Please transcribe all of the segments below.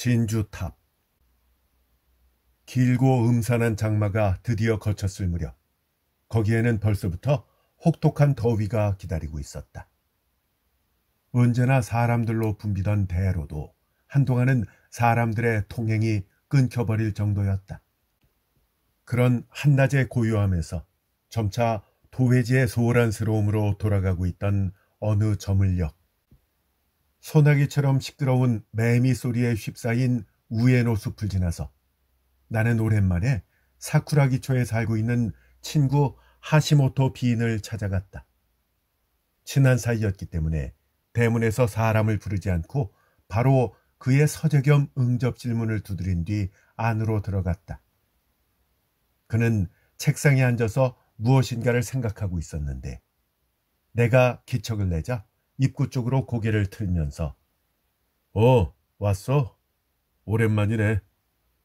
진주탑. 길고 음산한 장마가 드디어 거쳤을 무렵 거기에는 벌써부터 혹독한 더위가 기다리고 있었다. 언제나 사람들로 붐비던 대로도 한동안은 사람들의 통행이 끊겨버릴 정도였다. 그런 한낮의 고요함에서 점차 도회지의 소란스러움으로 돌아가고 있던 어느 저물역. 소나기처럼 시끄러운 매미 소리에 휩싸인 우에노 숲을 지나서 나는 오랜만에 사쿠라기초에 살고 있는 친구 하시모토 비인을 찾아갔다. 친한 사이였기 때문에 대문에서 사람을 부르지 않고 바로 그의 서재 겸 응접 질문을 두드린 뒤 안으로 들어갔다. 그는 책상에 앉아서 무엇인가를 생각하고 있었는데 내가 기척을 내자 입구 쪽으로 고개를 틀면서 왔어? 오랜만이네.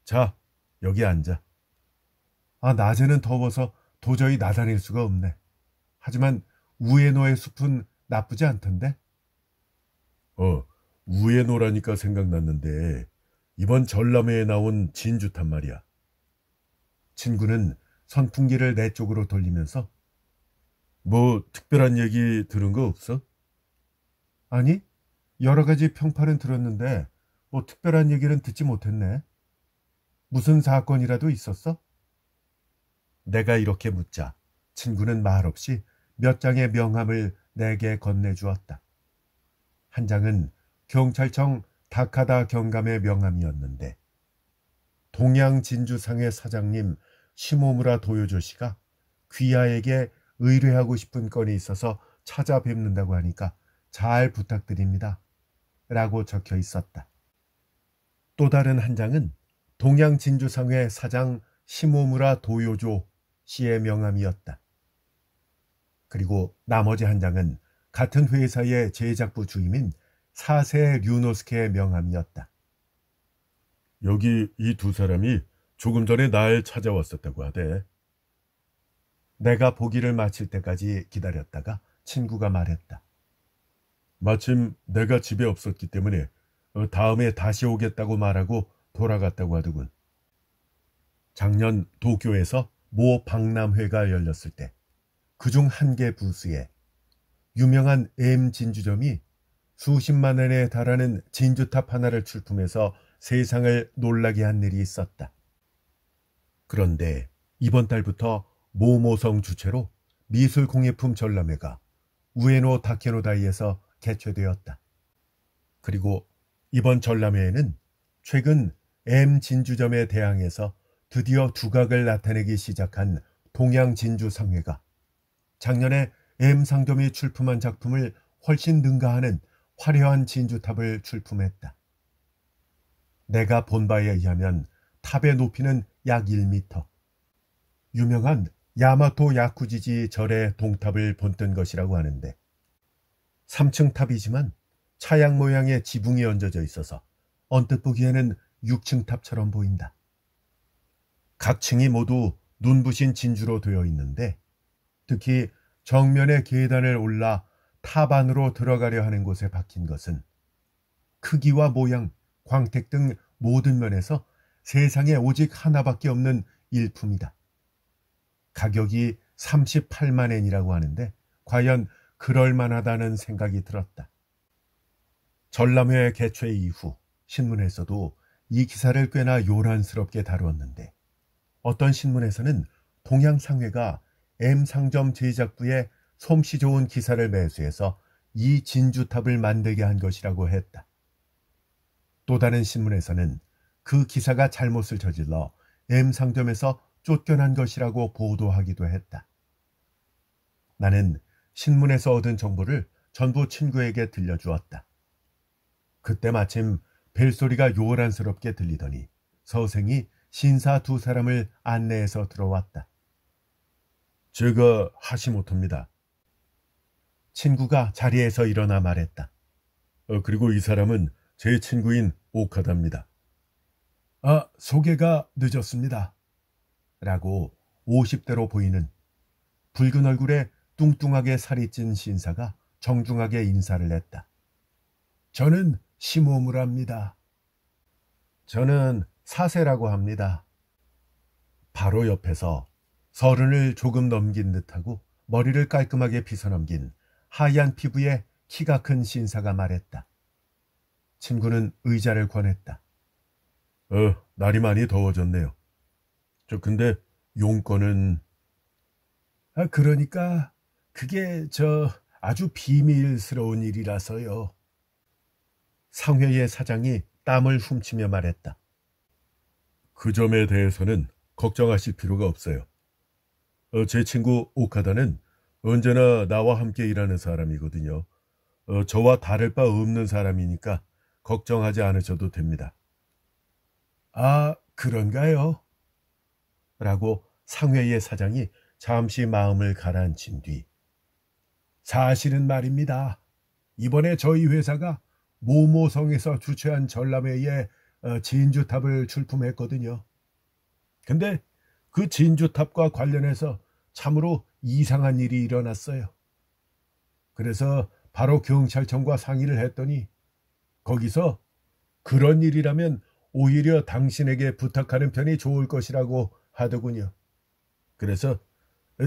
자, 여기 앉아. 낮에는 더워서 도저히 나다닐 수가 없네. 하지만 우에노의 숲은 나쁘지 않던데? 우에노라니까 생각났는데 이번 전람회에 나온 진주탑 말이야. 친구는 선풍기를 내 쪽으로 돌리면서 뭐 특별한 얘기 들은 거 없어? 아니, 여러 가지 평판은 들었는데 뭐 특별한 얘기는 듣지 못했네. 무슨 사건이라도 있었어? 내가 이렇게 묻자 친구는 말없이 몇 장의 명함을 내게 건네주었다. 한 장은 경찰청 다카다 경감의 명함이었는데 동양 진주상의 사장님 시모무라 도요조 씨가 귀하에게 의뢰하고 싶은 건이 있어서 찾아뵙는다고 하니까 잘 부탁드립니다. 라고 적혀 있었다. 또 다른 한 장은 동양 진주상회 사장 시모무라 도요조 씨의 명함이었다. 그리고 나머지 한 장은 같은 회사의 제작부 주임인 사세 류노스케의 명함이었다. 여기 이 두 사람이 조금 전에 날 찾아왔었다고 하대. 내가 보기를 마칠 때까지 기다렸다가 친구가 말했다. 마침 내가 집에 없었기 때문에 다음에 다시 오겠다고 말하고 돌아갔다고 하더군. 작년 도쿄에서 모 박람회가 열렸을 때 그중 한 개 부스에 유명한 M 진주점이 수십만 원에 달하는 진주탑 하나를 출품해서 세상을 놀라게 한 일이 있었다. 그런데 이번 달부터 모모성 주최로 미술공예품 전람회가 우에노 다케노다이에서 개최되었다. 그리고 이번 전람회에는 최근 M 진주점에 대항해서 드디어 두각을 나타내기 시작한 동양 진주상회가 작년에 M 상점이 출품한 작품을 훨씬 능가하는 화려한 진주탑을 출품했다. 내가 본 바에 의하면 탑의 높이는 약 1m. 유명한 야마토 야쿠지지 절의 동탑을 본뜬 것이라고 하는데 3층 탑이지만 차양 모양의 지붕이 얹어져 있어서 언뜻 보기에는 6층 탑처럼 보인다. 각 층이 모두 눈부신 진주로 되어 있는데 특히 정면의 계단을 올라 탑 안으로 들어가려 하는 곳에 박힌 것은 크기와 모양, 광택 등 모든 면에서 세상에 오직 하나밖에 없는 일품이다. 가격이 38만 엔이라고 하는데 과연 그럴만하다는 생각이 들었다. 전람회 개최 이후 신문에서도 이 기사를 꽤나 요란스럽게 다루었는데 어떤 신문에서는 동양상회가 M상점 제작부에 솜씨 좋은 기사를 매수해서 이 진주탑을 만들게 한 것이라고 했다. 또 다른 신문에서는 그 기사가 잘못을 저질러 M상점에서 쫓겨난 것이라고 보도하기도 했다. 나는 신문에서 얻은 정보를 전부 친구에게 들려주었다. 그때 마침 벨소리가 요란스럽게 들리더니 서생이 신사 두 사람을 안내해서 들어왔다. 제가 하시모토입니다. 친구가 자리에서 일어나 말했다. 그리고 이 사람은 제 친구인 오카다입니다. 소개가 늦었습니다. 라고 50대로 보이는 붉은 얼굴에 뚱뚱하게 살이 찐 신사가 정중하게 인사를 했다. 저는 시모무라입니다. 저는 사세라고 합니다. 바로 옆에서 서른을 조금 넘긴 듯하고 머리를 깔끔하게 빗어넘긴 하얀 피부에 키가 큰 신사가 말했다. 친구는 의자를 권했다. 날이 많이 더워졌네요. 근데 용건은... 그러니까 그게 아주 비밀스러운 일이라서요. 상회의 사장이 땀을 훔치며 말했다. 그 점에 대해서는 걱정하실 필요가 없어요. 제 친구 오카다는 언제나 나와 함께 일하는 사람이거든요. 저와 다를 바 없는 사람이니까 걱정하지 않으셔도 됩니다. 아, 그런가요? 라고 상회의 사장이 잠시 마음을 가라앉힌 뒤, 사실은 말입니다. 이번에 저희 회사가 모모성에서 주최한 전람회에 진주탑을 출품했거든요. 근데 그 진주탑과 관련해서 참으로 이상한 일이 일어났어요. 그래서 바로 경찰청과 상의를 했더니 거기서 그런 일이라면 오히려 당신에게 부탁하는 편이 좋을 것이라고 하더군요. 그래서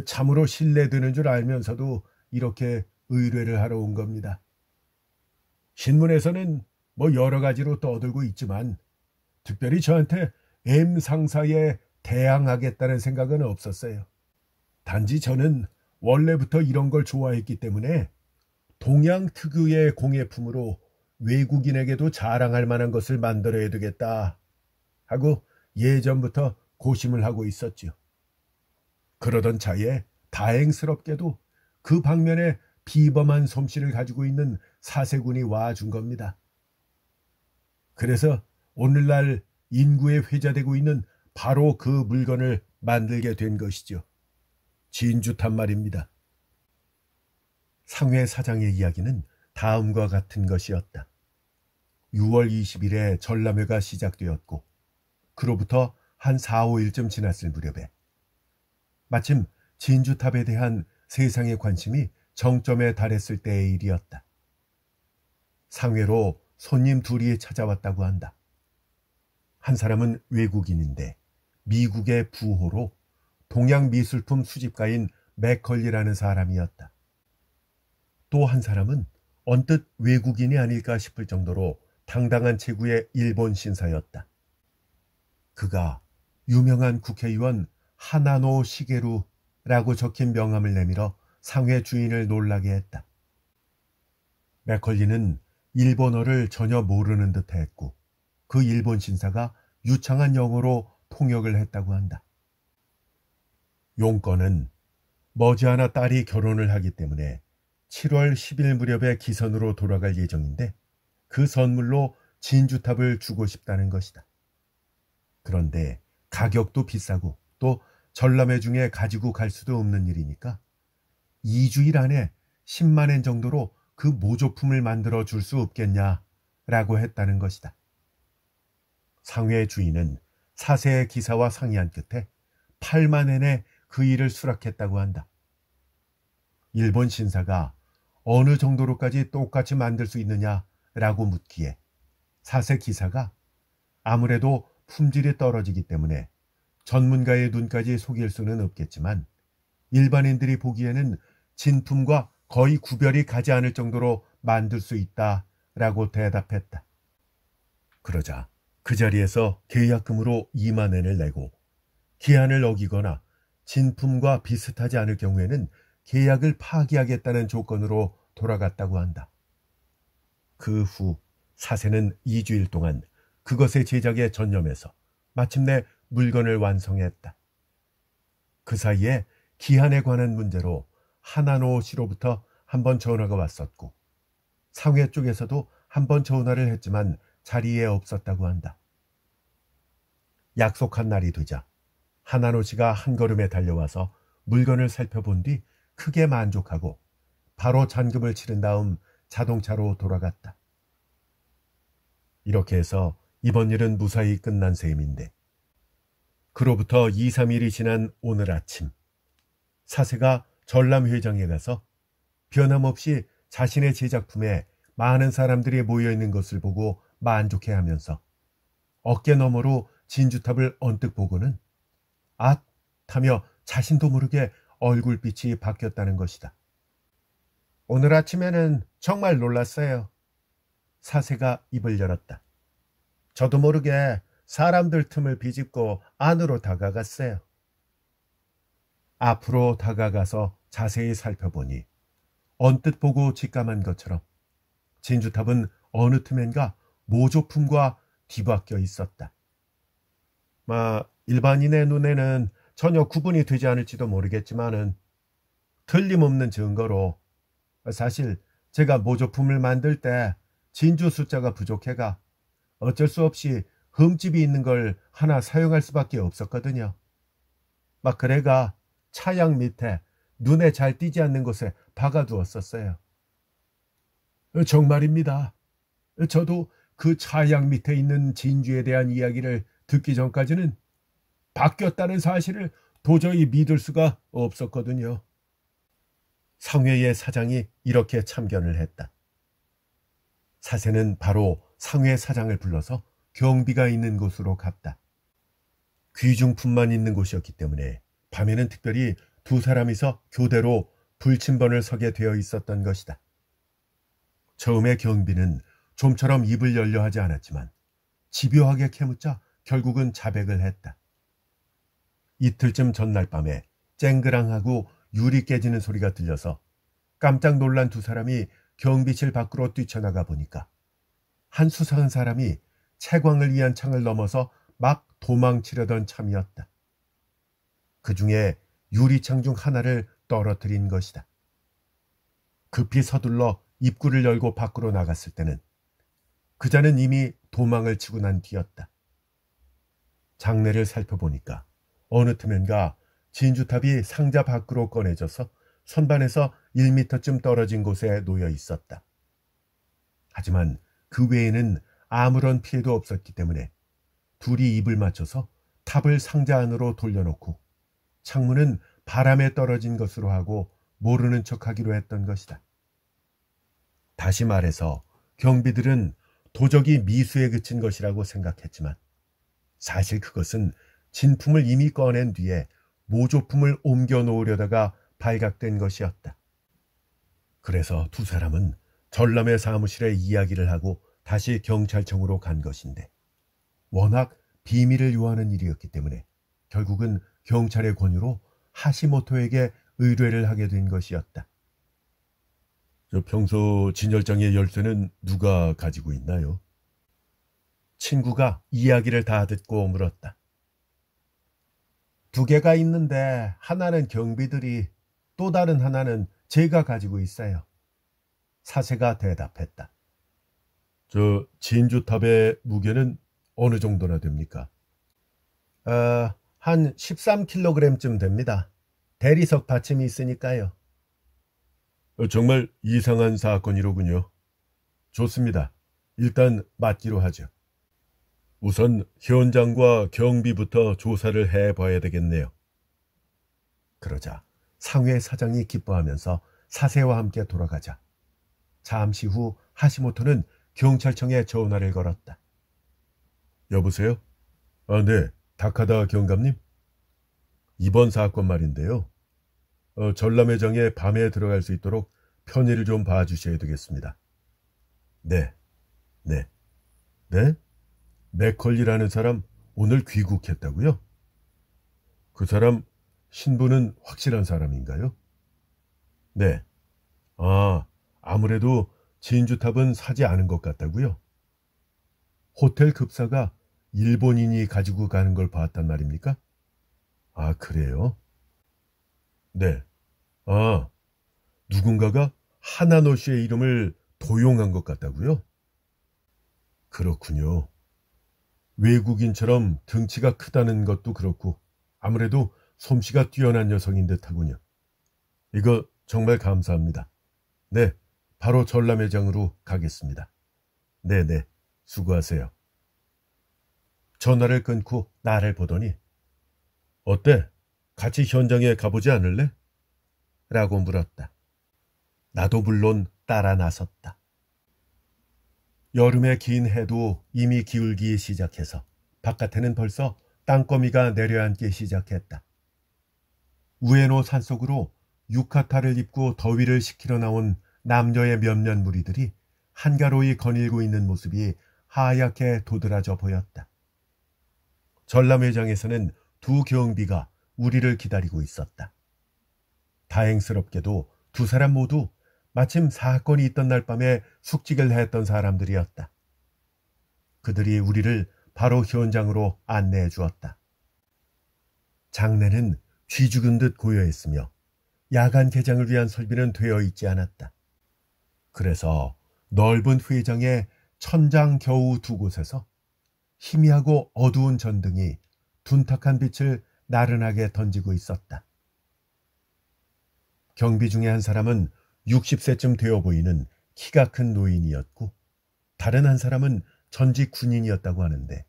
참으로 신뢰되는 줄 알면서도 이렇게 의뢰를 하러 온 겁니다. 신문에서는 여러 가지로 떠들고 있지만 특별히 저한테 M 상사에 대항하겠다는 생각은 없었어요. 단지 저는 원래부터 이런 걸 좋아했기 때문에 동양 특유의 공예품으로 외국인에게도 자랑할 만한 것을 만들어야 되겠다 하고 예전부터 고심을 하고 있었죠. 그러던 차에 다행스럽게도 그 방면에 비범한 솜씨를 가지고 있는 사세군이 와준 겁니다. 그래서 오늘날 인구에 회자되고 있는 바로 그 물건을 만들게 된 것이죠. 진주탑 말입니다. 상회 사장의 이야기는 다음과 같은 것이었다. 6월 20일에 전람회가 시작되었고 그로부터 한 4, 5일쯤 지났을 무렵에 마침 진주탑에 대한 세상의 관심이 정점에 달했을 때의 일이었다. 상회로 손님 둘이 찾아왔다고 한다. 한 사람은 외국인인데 미국의 부호로 동양미술품 수집가인 맥컬리라는 사람이었다. 또 한 사람은 언뜻 외국인이 아닐까 싶을 정도로 당당한 체구의 일본 신사였다. 그가 유명한 국회의원 하나노 시게루라고 적힌 명함을 내밀어 상회 주인을 놀라게 했다. 맥컬리는 일본어를 전혀 모르는 듯 했고 그 일본 신사가 유창한 영어로 통역을 했다고 한다. 용건은 머지않아 딸이 결혼을 하기 때문에 7월 10일 무렵에 기선으로 돌아갈 예정인데 그 선물로 진주탑을 주고 싶다는 것이다. 그런데 가격도 비싸고 또 전람회 중에 가지고 갈 수도 없는 일이니까 2주일 안에 10만 엔 정도로 그 모조품을 만들어 줄 수 없겠냐라고 했다는 것이다. 상회 주인은 사세의 기사와 상의한 끝에 8만 엔에 그 일을 수락했다고 한다. 일본 신사가 어느 정도로까지 똑같이 만들 수 있느냐라고 묻기에 사세 기사가 아무래도 품질이 떨어지기 때문에 전문가의 눈까지 속일 수는 없겠지만 일반인들이 보기에는 진품과 거의 구별이 가지 않을 정도로 만들 수 있다라고 대답했다. 그러자 그 자리에서 계약금으로 2만 엔을 내고 기한을 어기거나 진품과 비슷하지 않을 경우에는 계약을 파기하겠다는 조건으로 돌아갔다고 한다. 그 후 사세는 2주일 동안 그것의 제작에 전념해서 마침내 물건을 완성했다. 그 사이에 기한에 관한 문제로 하나노 씨로부터 한 번 전화가 왔었고 상회 쪽에서도 한 번 전화를 했지만 자리에 없었다고 한다. 약속한 날이 되자 하나노 씨가 한 걸음에 달려와서 물건을 살펴본 뒤 크게 만족하고 바로 잔금을 치른 다음 자동차로 돌아갔다. 이렇게 해서 이번 일은 무사히 끝난 셈인데 그로부터 2, 3일이 지난 오늘 아침 사세가 전람회장에 가서 변함없이 자신의 제작품에 많은 사람들이 모여있는 것을 보고 만족해하면서 어깨 너머로 진주탑을 언뜻 보고는 앗! 하며 자신도 모르게 얼굴빛이 바뀌었다는 것이다. 오늘 아침에는 정말 놀랐어요. 사세가 입을 열었다. 저도 모르게 사람들 틈을 비집고 안으로 다가갔어요. 앞으로 다가가서 자세히 살펴보니 언뜻 보고 직감한 것처럼 진주탑은 어느 틈엔가 모조품과 뒤바뀌어 있었다. 일반인의 눈에는 전혀 구분이 되지 않을지도 모르겠지만은 틀림없는 증거로 사실 제가 모조품을 만들 때 진주 숫자가 부족해가 어쩔 수 없이 흠집이 있는 걸 하나 사용할 수밖에 없었거든요. 그래가 차양 밑에 눈에 잘 띄지 않는 곳에 박아두었었어요. 정말입니다. 저도 그 차양 밑에 있는 진주에 대한 이야기를 듣기 전까지는 바뀌었다는 사실을 도저히 믿을 수가 없었거든요. 상회의 사장이 이렇게 참견을 했다. 사세는 바로 상회 사장을 불러서 경비가 있는 곳으로 갔다. 귀중품만 있는 곳이었기 때문에 밤에는 특별히 두 사람이서 교대로 불침번을 서게 되어 있었던 것이다. 처음에 경비는 좀처럼 입을 열려 하지 않았지만 집요하게 캐묻자 결국은 자백을 했다. 이틀쯤 전날 밤에 쨍그랑하고 유리 깨지는 소리가 들려서 깜짝 놀란 두 사람이 경비실 밖으로 뛰쳐나가 보니까 한 수상한 사람이 채광을 위한 창을 넘어서 막 도망치려던 참이었다. 그 중에 유리창 중 하나를 떨어뜨린 것이다. 급히 서둘러 입구를 열고 밖으로 나갔을 때는 그자는 이미 도망을 치고 난 뒤였다. 장내를 살펴보니까 어느 틈엔가 진주탑이 상자 밖으로 꺼내져서 선반에서 1미터쯤 떨어진 곳에 놓여 있었다. 하지만 그 외에는 아무런 피해도 없었기 때문에 둘이 입을 맞춰서 탑을 상자 안으로 돌려놓고 창문은 바람에 떨어진 것으로 하고 모르는 척하기로 했던 것이다. 다시 말해서 경비들은 도적이 미수에 그친 것이라고 생각했지만 사실 그것은 진품을 이미 꺼낸 뒤에 모조품을 옮겨 놓으려다가 발각된 것이었다. 그래서 두 사람은 전람의 사무실에 이야기를 하고 다시 경찰청으로 간 것인데 워낙 비밀을 요하는 일이었기 때문에 결국은 경찰의 권유로 하시모토에게 의뢰를 하게 된 것이었다. 평소 진열장의 열쇠는 누가 가지고 있나요? 친구가 이야기를 다 듣고 물었다. 2개가 있는데 하나는 경비들이 또 다른 하나는 제가 가지고 있어요. 사세가 대답했다. 진주탑의 무게는 어느 정도나 됩니까? 한 13kg쯤 됩니다. 대리석 받침이 있으니까요. 정말 이상한 사건이로군요. 좋습니다. 일단 맞기로 하죠. 우선 현장과 경비부터 조사를 해봐야 되겠네요. 그러자 상회 사장이 기뻐하면서 사세와 함께 돌아가자 잠시 후 하시모토는 경찰청에 전화를 걸었다. 여보세요? 네, 다카다 경감님? 이번 사건 말인데요. 전람회장에 밤에 들어갈 수 있도록 편의를 좀 봐주셔야 되겠습니다. 네. 맥컬리라는 사람 오늘 귀국했다고요? 그 사람 신분은 확실한 사람인가요? 네. 아무래도 진주탑은 사지 않은 것 같다고요? 호텔 급사가 일본인이 가지고 가는 걸 봤단 말입니까? 그래요? 네. 누군가가 하나노 씨의 이름을 도용한 것 같다고요? 그렇군요. 외국인처럼 등치가 크다는 것도 그렇고 아무래도 솜씨가 뛰어난 여성인 듯하군요. 이거 정말 감사합니다. 네, 바로 전람회장으로 가겠습니다. 네네, 수고하세요. 전화를 끊고 나를 보더니 어때? 같이 현장에 가보지 않을래? 라고 물었다. 나도 물론 따라 나섰다. 여름의 긴 해도 이미 기울기 시작해서 바깥에는 벌써 땅거미가 내려앉기 시작했다. 우에노 산속으로 유카타를 입고 더위를 식히러 나온 남녀의 몇몇 무리들이 한가로이 거닐고 있는 모습이 하얗게 도드라져 보였다. 전람회장에서는 두 경비가 우리를 기다리고 있었다. 다행스럽게도 두 사람 모두 마침 사건이 있던 날 밤에 숙직을 했던 사람들이었다. 그들이 우리를 바로 현장으로 안내해 주었다. 장내는 쥐 죽은 듯 고요했으며 야간 개장을 위한 설비는 되어 있지 않았다. 그래서 넓은 회장의 천장 겨우 두 곳에서 희미하고 어두운 전등이 둔탁한 빛을 나른하게 던지고 있었다. 경비 중에 한 사람은 60세쯤 되어 보이는 키가 큰 노인이었고 다른 한 사람은 전직 군인이었다고 하는데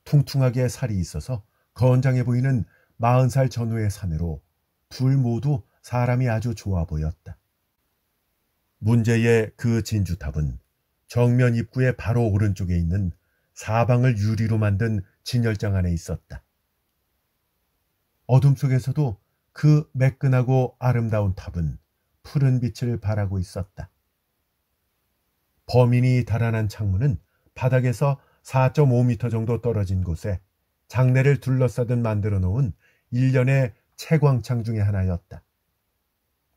퉁퉁하게 살이 있어서 건장해 보이는 40살 전후의 사내로 둘 모두 사람이 아주 좋아 보였다. 문제의 그 진주탑은 정면 입구의 바로 오른쪽에 있는 사방을 유리로 만든 진열장 안에 있었다. 어둠 속에서도 그 매끈하고 아름다운 탑은 푸른 빛을 발하고 있었다. 범인이 달아난 창문은 바닥에서 4.5m 정도 떨어진 곳에 장내를 둘러싸듯 만들어 놓은 일련의 채광창 중의 하나였다.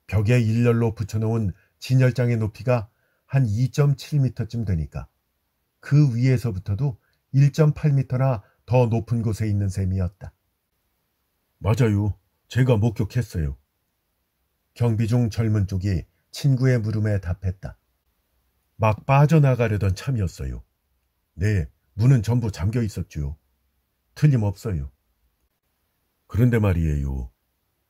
벽에 일렬로 붙여놓은 진열장의 높이가 한 2.7m쯤 되니까 그 위에서부터도 1.8m나 더 높은 곳에 있는 셈이었다. 맞아요. 제가 목격했어요. 경비 중 젊은 쪽이 친구의 물음에 답했다. 막 빠져나가려던 참이었어요. 네, 문은 전부 잠겨 있었죠. 틀림없어요. 그런데 말이에요.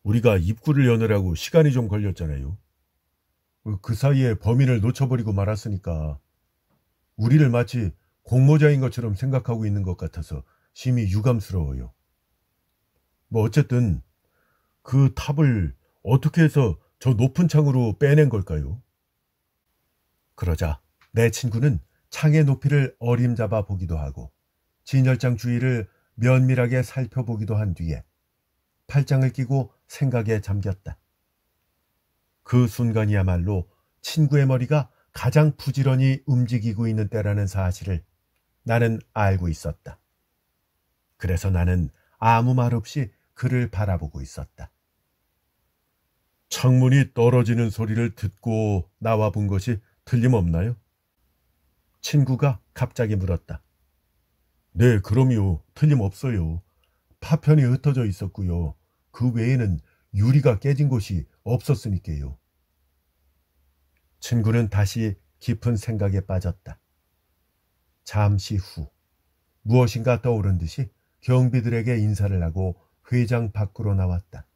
우리가 입구를 여느라고 시간이 좀 걸렸잖아요. 그 사이에 범인을 놓쳐버리고 말았으니까 우리를 마치 공모자인 것처럼 생각하고 있는 것 같아서 심히 유감스러워요. 뭐 어쨌든 그 탑을 어떻게 해서 저 높은 창으로 빼낸 걸까요? 그러자 내 친구는 창의 높이를 어림잡아 보기도 하고 진열장 주위를 면밀하게 살펴보기도 한 뒤에 팔짱을 끼고 생각에 잠겼다. 그 순간이야말로 친구의 머리가 가장 부지런히 움직이고 있는 때라는 사실을 나는 알고 있었다. 그래서 나는 아무 말 없이 그를 바라보고 있었다. 창문이 떨어지는 소리를 듣고 나와 본 것이 틀림없나요? 친구가 갑자기 물었다. 네, 그럼요. 틀림없어요. 파편이 흩어져 있었고요. 그 외에는 유리가 깨진 곳이 없었으니까요. 친구는 다시 깊은 생각에 빠졌다. 잠시 후 무엇인가 떠오른 듯이 경비들에게 인사를 하고 회장 밖으로 나왔다.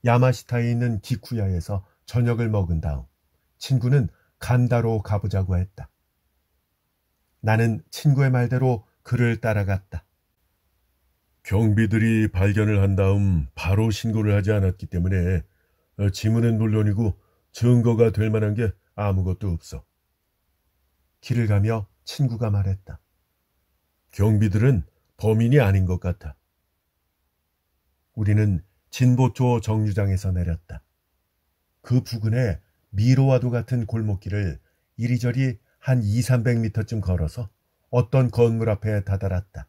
야마시타에 있는 기쿠야에서 저녁을 먹은 다음 친구는 간다로 가보자고 했다. 나는 친구의 말대로 그를 따라갔다. 경비들이 발견을 한 다음 바로 신고를 하지 않았기 때문에 지문은 물론이고 증거가 될 만한 게 아무것도 없어. 길을 가며 친구가 말했다. 경비들은 범인이 아닌 것 같아. 우리는 진보초 정류장에서 내렸다. 그 부근에 미로와도 같은 골목길을 이리저리 한 200~300m쯤 걸어서 어떤 건물 앞에 다다랐다.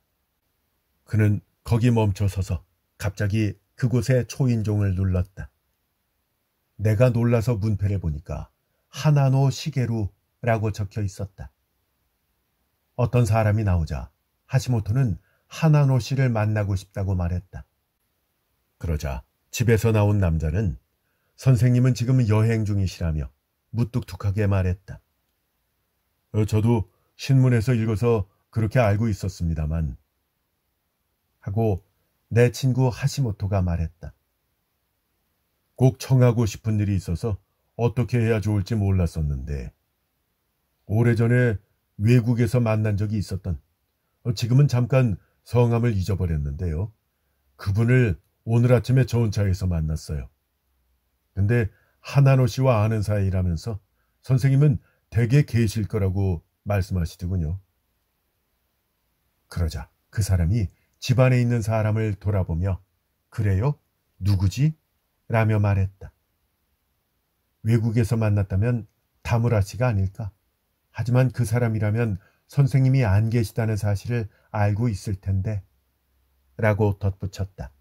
그는 거기 멈춰 서서 갑자기 그곳의 초인종을 눌렀다. 내가 놀라서 문패를 보니까 하나노 시게루라고 적혀 있었다. 어떤 사람이 나오자 하시모토는 하나노 씨를 만나고 싶다고 말했다. 그러자 집에서 나온 남자는 선생님은 지금 여행 중이시라며 무뚝뚝하게 말했다. 저도 신문에서 읽어서 그렇게 알고 있었습니다만 하고 내 친구 하시모토가 말했다. 꼭 청하고 싶은 일이 있어서 어떻게 해야 좋을지 몰랐었는데 오래전에 외국에서 만난 적이 있었던 지금은 잠깐 성함을 잊어버렸는데요. 그분을 오늘 아침에 전차에서 만났어요. 근데 하나노 씨와 아는 사이라면서 선생님은 댁에 계실 거라고 말씀하시더군요. 그러자 그 사람이 집안에 있는 사람을 돌아보며 그래요? 누구지? 라며 말했다. 외국에서 만났다면 다무라 씨가 아닐까? 하지만 그 사람이라면 선생님이 안 계시다는 사실을 알고 있을 텐데 라고 덧붙였다.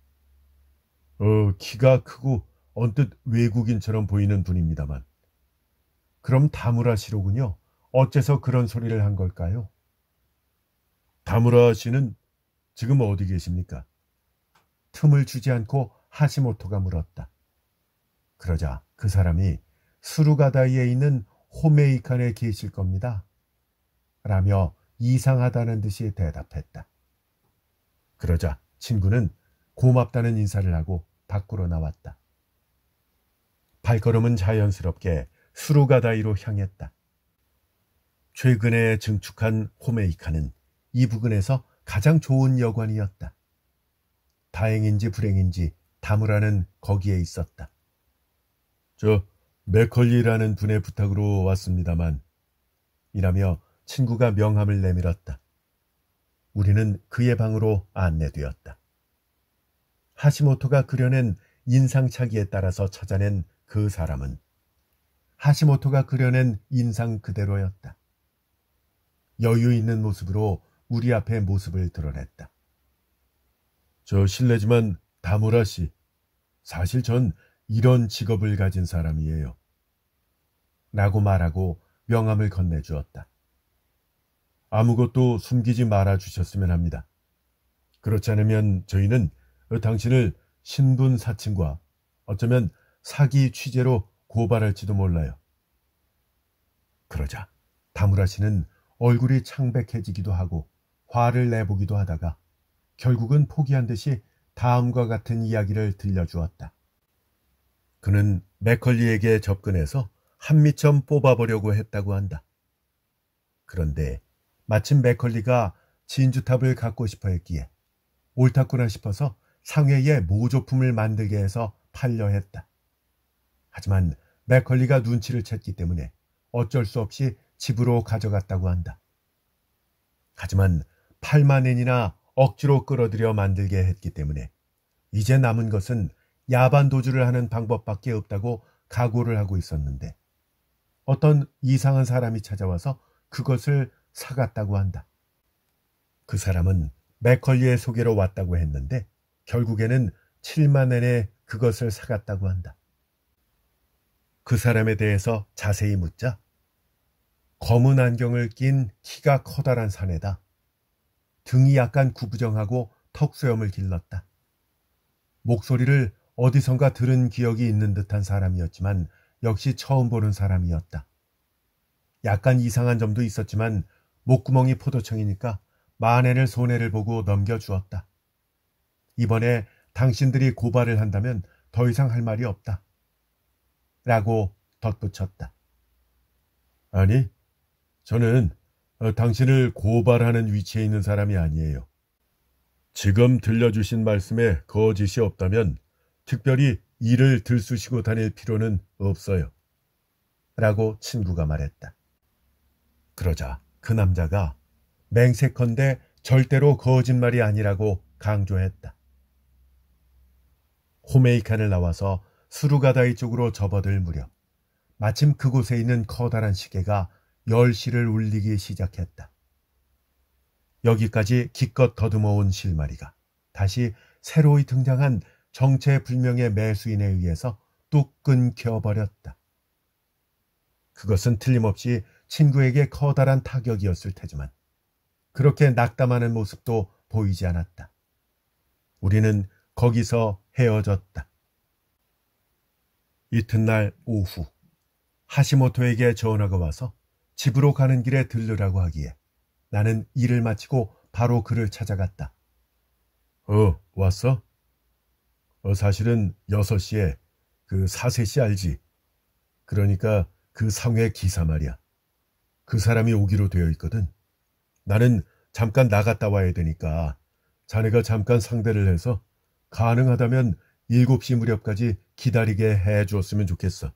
키가 크고 언뜻 외국인처럼 보이는 분입니다만. 그럼 다무라 씨로군요. 어째서 그런 소리를 한 걸까요? 다무라 씨는 지금 어디 계십니까? 틈을 주지 않고 하시모토가 물었다. 그러자 그 사람이 수루가다이에 있는 호메이칸에 계실 겁니다. 라며 이상하다는 듯이 대답했다. 그러자 친구는 고맙다는 인사를 하고 밖으로 나왔다. 발걸음은 자연스럽게 수루가다이로 향했다. 최근에 증축한 호메이칸은 이 부근에서 가장 좋은 여관이었다. 다행인지 불행인지 다무라는 거기에 있었다. 저 맥컬리라는 분의 부탁으로 왔습니다만 이라며 친구가 명함을 내밀었다. 우리는 그의 방으로 안내되었다. 하시모토가 그려낸 인상착의에 따라서 찾아낸 그 사람은 하시모토가 그려낸 인상 그대로였다. 여유 있는 모습으로 우리 앞에 모습을 드러냈다. 저 실례지만 다무라 씨, 사실 전 이런 직업을 가진 사람이에요. 라고 말하고 명함을 건네주었다. 아무것도 숨기지 말아 주셨으면 합니다. 그렇지 않으면 저희는 당신을 신분 사칭과 어쩌면 사기 취재로 고발할지도 몰라요. 그러자 다무라 씨는 얼굴이 창백해지기도 하고 화를 내보기도 하다가 결국은 포기한 듯이 다음과 같은 이야기를 들려주었다. 그는 맥컬리에게 접근해서 한 미천 뽑아보려고 했다고 한다. 그런데 마침 맥컬리가 진주탑을 갖고 싶어 했기에 옳았구나 싶어서 상회에 모조품을 만들게 해서 팔려 했다. 하지만 맥컬리가 눈치를 챘기 때문에 어쩔 수 없이 집으로 가져갔다고 한다. 하지만 8만 엔이나 억지로 끌어들여 만들게 했기 때문에 이제 남은 것은 야반 도주를 하는 방법밖에 없다고 각오를 하고 있었는데 어떤 이상한 사람이 찾아와서 그것을 사갔다고 한다. 그 사람은 맥컬리의 소개로 왔다고 했는데 결국에는 7만 엔에 그것을 사갔다고 한다. 그 사람에 대해서 자세히 묻자 검은 안경을 낀 키가 커다란 사내다. 등이 약간 구부정하고 턱수염을 길렀다. 목소리를 어디선가 들은 기억이 있는 듯한 사람이었지만 역시 처음 보는 사람이었다. 약간 이상한 점도 있었지만 목구멍이 포도청이니까 만엔을 손해를 보고 넘겨주었다. 이번에 당신들이 고발을 한다면 더 이상 할 말이 없다. 라고 덧붙였다. 아니, 저는 당신을 고발하는 위치에 있는 사람이 아니에요. 지금 들려주신 말씀에 거짓이 없다면 특별히 이를 들쑤시고 다닐 필요는 없어요. 라고 친구가 말했다. 그러자 그 남자가 맹세컨대 절대로 거짓말이 아니라고 강조했다. 호메이칸을 나와서 수루가다이 쪽으로 접어들 무렵 마침 그곳에 있는 커다란 시계가 10시를 울리기 시작했다. 여기까지 기껏 더듬어온 실마리가 다시 새로이 등장한 정체불명의 매수인에 의해서 뚝 끊겨버렸다. 그것은 틀림없이 친구에게 커다란 타격이었을 테지만 그렇게 낙담하는 모습도 보이지 않았다. 우리는 거기서 헤어졌다. 이튿날 오후 하시모토에게 전화가 와서 집으로 가는 길에 들르라고 하기에 나는 일을 마치고 바로 그를 찾아갔다. 왔어? 사실은 6시에 그 사세씨 알지? 그러니까 그 상회 기사 말이야. 그 사람이 오기로 되어 있거든. 나는 잠깐 나갔다 와야 되니까 자네가 잠깐 상대를 해서 가능하다면 7시 무렵까지 기다리게 해주었으면 좋겠어.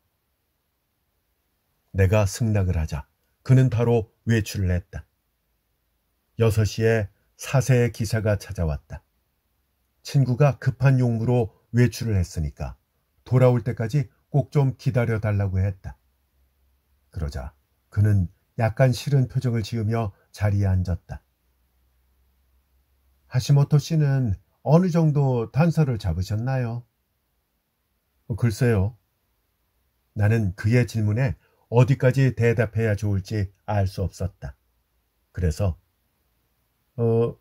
내가 승낙을 하자 그는 바로 외출을 했다. 6시에 사세의 기사가 찾아왔다. 친구가 급한 용무로 외출을 했으니까 돌아올 때까지 꼭 좀 기다려달라고 했다. 그러자 그는 약간 싫은 표정을 지으며 자리에 앉았다. 하시모토 씨는 어느 정도 단서를 잡으셨나요? 글쎄요. 나는 그의 질문에 어디까지 대답해야 좋을지 알 수 없었다. 그래서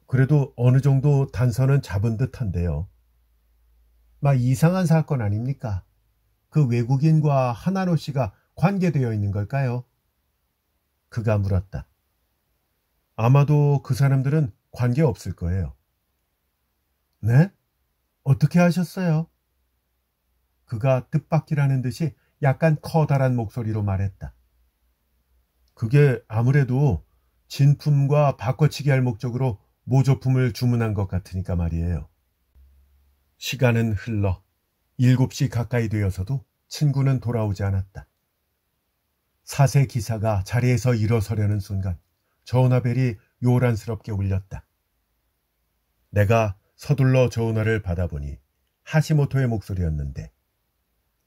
그래도 어느 정도 단서는 잡은 듯한데요. 막 이상한 사건 아닙니까? 그 외국인과 하나노 씨가 관계되어 있는 걸까요? 그가 물었다. 아마도 그 사람들은 관계 없을 거예요. 네? 어떻게 하셨어요? 그가 뜻밖이라는 듯이 약간 커다란 목소리로 말했다. 그게 아무래도 진품과 바꿔치기 할 목적으로 모조품을 주문한 것 같으니까 말이에요. 시간은 흘러 7시 가까이 되어서도 친구는 돌아오지 않았다. 사세 기사가 자리에서 일어서려는 순간 전화벨이 요란스럽게 울렸다. 내가 서둘러 전화를 받아보니 하시모토의 목소리였는데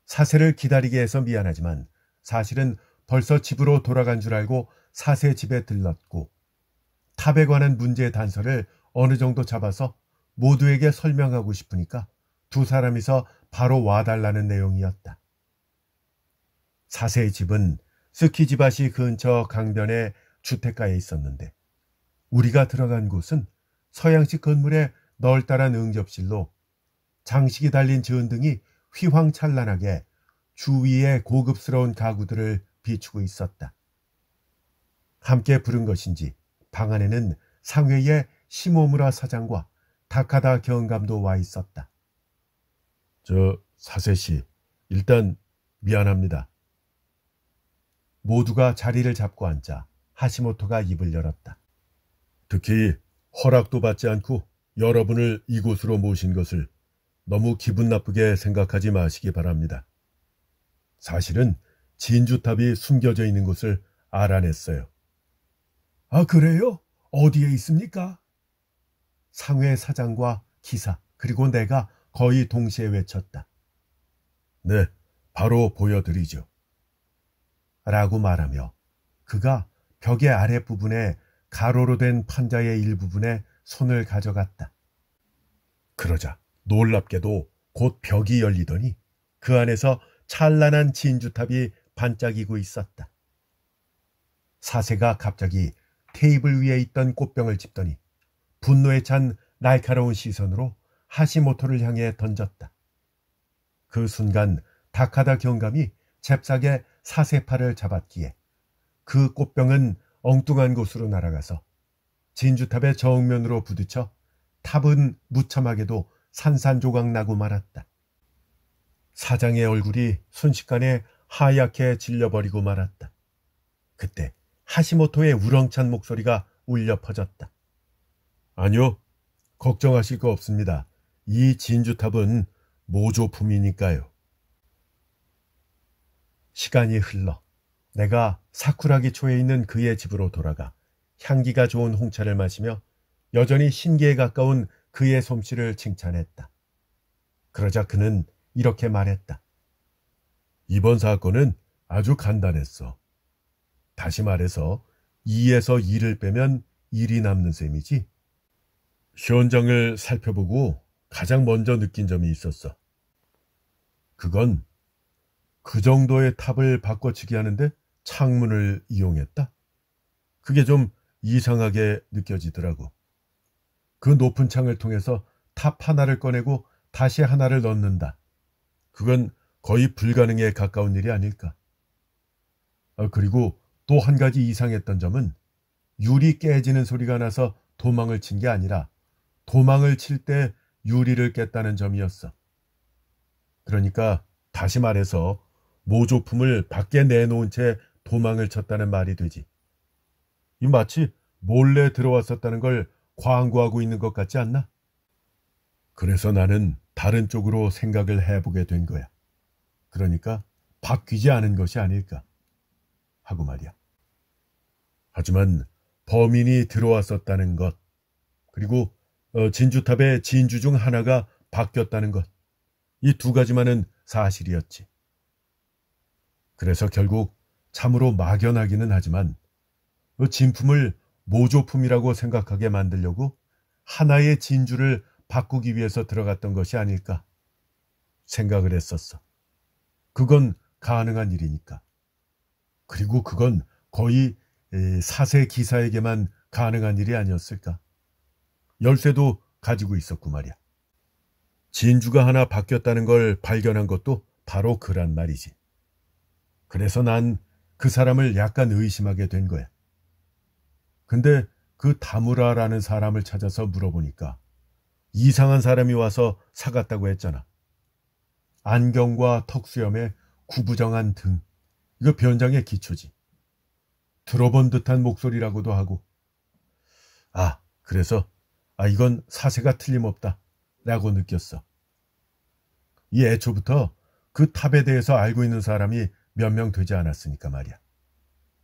사세를 기다리게 해서 미안하지만 사실은 벌써 집으로 돌아간 줄 알고 사세 집에 들렀고 탑에 관한 문제의 단서를 어느 정도 잡아서 모두에게 설명하고 싶으니까 두 사람이서 바로 와달라는 내용이었다. 사세의 집은 스키지바시 근처 강변의 주택가에 있었는데 우리가 들어간 곳은 서양식 건물의 널따란 응접실로 장식이 달린 전등이 휘황찬란하게 주위의 고급스러운 가구들을 비추고 있었다. 함께 부른 것인지 방 안에는 상회의 시모무라 사장과 다카다 경감도 와 있었다. 사세씨, 일단 미안합니다. 모두가 자리를 잡고 앉자 하시모토가 입을 열었다. 특히 허락도 받지 않고 여러분을 이곳으로 모신 것을 너무 기분 나쁘게 생각하지 마시기 바랍니다. 사실은 진주탑이 숨겨져 있는 곳을 알아냈어요. 아, 그래요? 어디에 있습니까? 상회 사장과 기사 그리고 내가 거의 동시에 외쳤다. 네, 바로 보여드리죠. 라고 말하며 그가 벽의 아랫부분에 가로로 된 판자의 일부분에 손을 가져갔다. 그러자 놀랍게도 곧 벽이 열리더니 그 안에서 찬란한 진주탑이 반짝이고 있었다. 사세가 갑자기 테이블 위에 있던 꽃병을 짚더니 분노에 찬 날카로운 시선으로 하시모토를 향해 던졌다. 그 순간 다카다 경감이 잽싸게 사세팔을 잡았기에 그 꽃병은 엉뚱한 곳으로 날아가서 진주탑의 정면으로 부딪혀 탑은 무참하게도 산산조각 나고 말았다. 사장의 얼굴이 순식간에 하얗게 질려버리고 말았다. 그때 하시모토의 우렁찬 목소리가 울려 퍼졌다. 아니요, 걱정하실 거 없습니다. 이 진주탑은 모조품이니까요. 시간이 흘러 내가 사쿠라기 초에 있는 그의 집으로 돌아가 향기가 좋은 홍차를 마시며 여전히 신기에 가까운 그의 솜씨를 칭찬했다. 그러자 그는 이렇게 말했다. 이번 사건은 아주 간단했어. 다시 말해서 2에서 2를 빼면 1이 남는 셈이지. 현장을 살펴보고 가장 먼저 느낀 점이 있었어. 그건 그 정도의 탑을 바꿔치기 하는데 창문을 이용했다. 그게 좀 이상하게 느껴지더라고. 그 높은 창을 통해서 탑 하나를 꺼내고 다시 하나를 넣는다. 그건 거의 불가능에 가까운 일이 아닐까. 그리고 또 한 가지 이상했던 점은 유리 깨지는 소리가 나서 도망을 친 게 아니라 도망을 칠 때 유리를 깼다는 점이었어. 그러니까 다시 말해서 모조품을 밖에 내놓은 채 도망을 쳤다는 말이 되지. 이 마치 몰래 들어왔었다는 걸 광고하고 있는 것 같지 않나? 그래서 나는 다른 쪽으로 생각을 해보게 된 거야. 그러니까 바뀌지 않은 것이 아닐까 하고 말이야. 하지만 범인이 들어왔었다는 것, 그리고 진주탑의 진주 중 하나가 바뀌었다는 것. 이 두 가지만은 사실이었지. 그래서 결국 참으로 막연하기는 하지만 진품을 모조품이라고 생각하게 만들려고 하나의 진주를 바꾸기 위해서 들어갔던 것이 아닐까 생각을 했었어. 그건 가능한 일이니까. 그리고 그건 거의 사세 기사에게만 가능한 일이 아니었을까. 열쇠도 가지고 있었고 말이야. 진주가 하나 바뀌었다는 걸 발견한 것도 바로 그란 말이지. 그래서 난 그 사람을 약간 의심하게 된 거야. 근데 그 다무라라는 사람을 찾아서 물어보니까 이상한 사람이 와서 사갔다고 했잖아. 안경과 턱수염에 구부정한 등. 이거 변장의 기초지. 들어본 듯한 목소리라고도 하고. 그래서 이건 사세가 틀림없다 라고 느꼈어. 이 애초부터 그 탑에 대해서 알고 있는 사람이 몇 명 되지 않았으니까 말이야.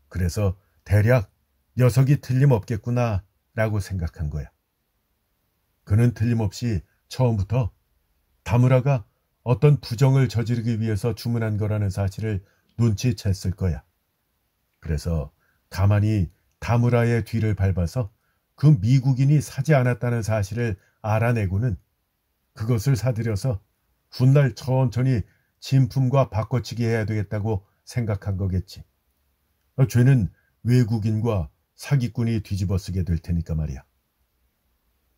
그래서 대략 녀석이 틀림없겠구나 라고 생각한 거야. 그는 틀림없이 처음부터 다무라가 어떤 부정을 저지르기 위해서 주문한 거라는 사실을 눈치챘을 거야. 그래서 가만히 다무라의 뒤를 밟아서 그 미국인이 사지 않았다는 사실을 알아내고는 그것을 사들여서 훗날 천천히 진품과 바꿔치기 해야 되겠다고 생각한 거겠지. 죄는 외국인과 사기꾼이 뒤집어 쓰게 될 테니까 말이야.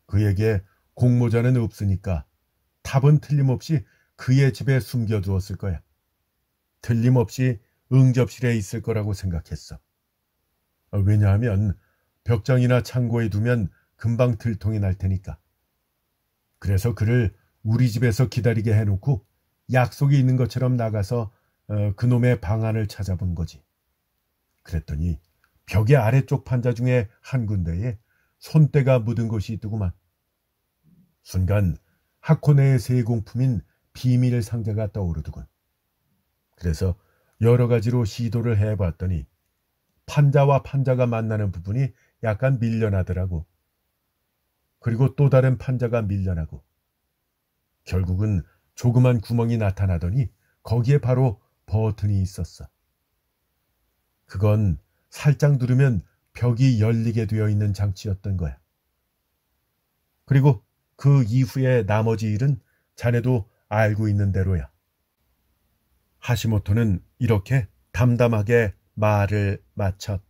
그에게 공모자는 없으니까 탑은 틀림없이 그의 집에 숨겨두었을 거야. 틀림없이 응접실에 있을 거라고 생각했어. 왜냐하면 벽장이나 창고에 두면 금방 들통이 날 테니까. 그래서 그를 우리 집에서 기다리게 해놓고 약속이 있는 것처럼 나가서 그놈의 방안을 찾아본 거지. 그랬더니 벽의 아래쪽 판자 중에 한 군데에 손때가 묻은 것이 있더구만. 순간 하코네의 세공품인 비밀 상자가 떠오르더군. 그래서 여러 가지로 시도를 해봤더니 판자와 판자가 만나는 부분이 약간 밀려나더라고. 그리고 또 다른 판자가 밀려나고 결국은 조그만 구멍이 나타나더니 거기에 바로 버튼이 있었어. 그건 살짝 누르면 벽이 열리게 되어 있는 장치였던 거야. 그리고 그 이후에 나머지 일은 자네도 알고 있는 대로야. 하시모토는 이렇게 담담하게 말을 마쳤다.